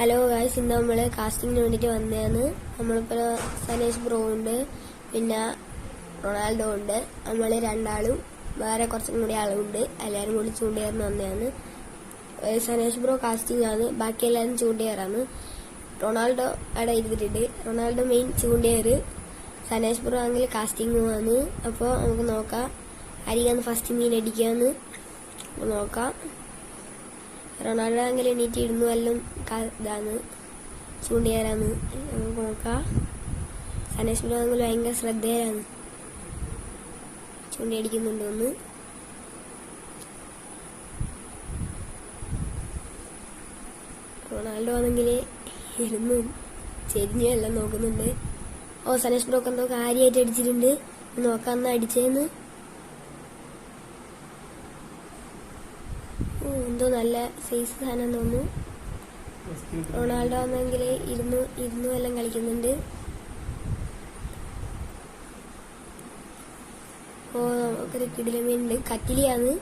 Hello guys, ഇന്ന് നമ്മൾ കാസ്റ്റിങ്ങിന് വേണ്ടിയിട്ട് വന്നതാണ്. നമ്മളിപ്പോൾ സനേഷ് ബ്രോ ഉണ്ട്, പിന്നെ റൊണാൾഡോ ഉണ്ട്. നമ്മൾ രണ്ടാളും വേറെ കുറച്ചും കൂടി ആളുണ്ട്. എല്ലാവരും കൂടി ചൂണ്ടേറിന് വന്നതാണ്. സനേഷ് ബ്രോ കാസ്റ്റിംഗ് ആണ്, ബാക്കി എല്ലാവരും ചൂണ്ടേറാണ്. റൊണാൾഡോ അവിടെ ഇരുന്നിട്ടുണ്ട്. റൊണാൾഡോ മെയിൻ ചൂണ്ടേറ്, സനേഷ് ബ്രോ ആണെങ്കിൽ കാസ്റ്റിംഗുമാണ്. അപ്പോൾ നമുക്ക് നോക്കാം ആയിരിക്കാന്ന് ഫസ്റ്റ് മീൻ അടിക്കാന്ന് നോക്കാം. റൊണാൾഡോ ആണെങ്കിൽ എണീറ്റ് ഇടുന്നു, എല്ലാം ഇതാണ് ചൂണ്ടിയാരാന്ന് നമുക്ക് നോക്കാം. സനേഷ് ബ്രോ ആണെങ്കിൽ ഭയങ്കര ശ്രദ്ധേയരാണ്, ചൂണ്ടിയടിക്കുന്നുണ്ടോന്ന്. റൊണാൾഡോ ആണെങ്കിൽ ഇരുന്ന് ചെരിഞ്ഞു എല്ലാം നോക്കുന്നുണ്ട്. സനേഷ് ബ്രോക്ക് എന്തോ കാര്യമായിട്ട് അടിച്ചിട്ടുണ്ട്, നോക്കാം എന്നാ അടിച്ചേന്ന്. എന്തോ നല്ല സൈസ് സാധനം തോന്നുന്നു. റൊണാൾഡോ ആണെങ്കിൽ ഇരുന്നു എല്ലാം കളിക്കുന്നുണ്ട്. നമുക്കൊരു കിടിലമീനുണ്ട്, കറ്റിലിയാണ്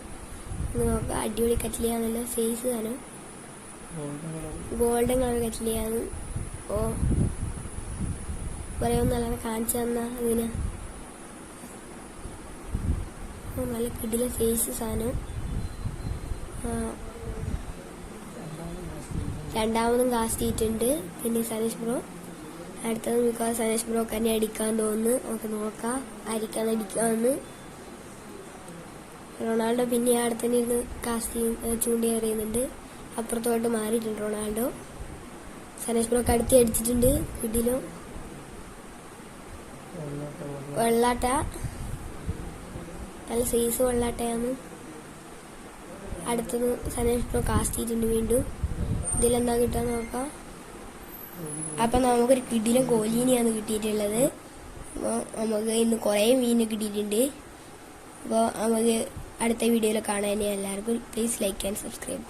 നോക്കാം. അടിപൊളി കറ്റിലിയാണല്ലോ, സൈസ് സാധനം, ഗോൾഡൻ കളർ കറ്റിലിയാണ്. പറയാമെന്നല്ല കാണിച്ചു തന്നാ അതിന്. നല്ല കിടില സൈസ് സാധനം. രണ്ടാമതും കാസ്റ്റ് ചെയ്തിട്ടുണ്ട്. പിന്നെ സനേഷ് ബ്രോ അടുത്തത് മിക്കവാറും സനേഷ് ബ്രോ തന്നെ അടിക്കാൻ തോന്നുന്നു. നമുക്ക് നോക്കാം ആയിരിക്കാന്ന് അടിക്കാന്ന്. റൊണാൾഡോ പിന്നെ അവിടെ തന്നെ ഇരുന്ന് കാസ്റ്റ് ചൂണ്ടിയെറിയുന്നുണ്ട്. അപ്പുറത്തോട്ട് മാറിയിട്ടുണ്ട് റൊണാൾഡോ. സനേഷ് ബ്രോക്ക് അടുത്ത് അടിച്ചിട്ടുണ്ട്. കിടിലോ വെള്ളാട്ട, നല്ല സൈസ് വെള്ളാട്ടയാണ്. അടുത്തത് സനേഷ് ബ്രോ കാസ്റ്റ് ചെയ്തിട്ടുണ്ട് വീണ്ടും. ഇതിലെന്താ കിട്ടാൻ നോക്കാം. അപ്പം നമുക്കൊരു കിടിലം കോലീനിയാണ് കിട്ടിയിട്ടുള്ളത്. അപ്പോൾ നമുക്ക് ഇന്ന് കുറേ മീൻ കിട്ടിയിട്ടുണ്ട്. അപ്പോൾ നമുക്ക് അടുത്ത വീഡിയോയിൽ കാണാൻ എല്ലാവർക്കും പ്ലീസ് ലൈക്ക് ആൻഡ് സബ്സ്ക്രൈബ്.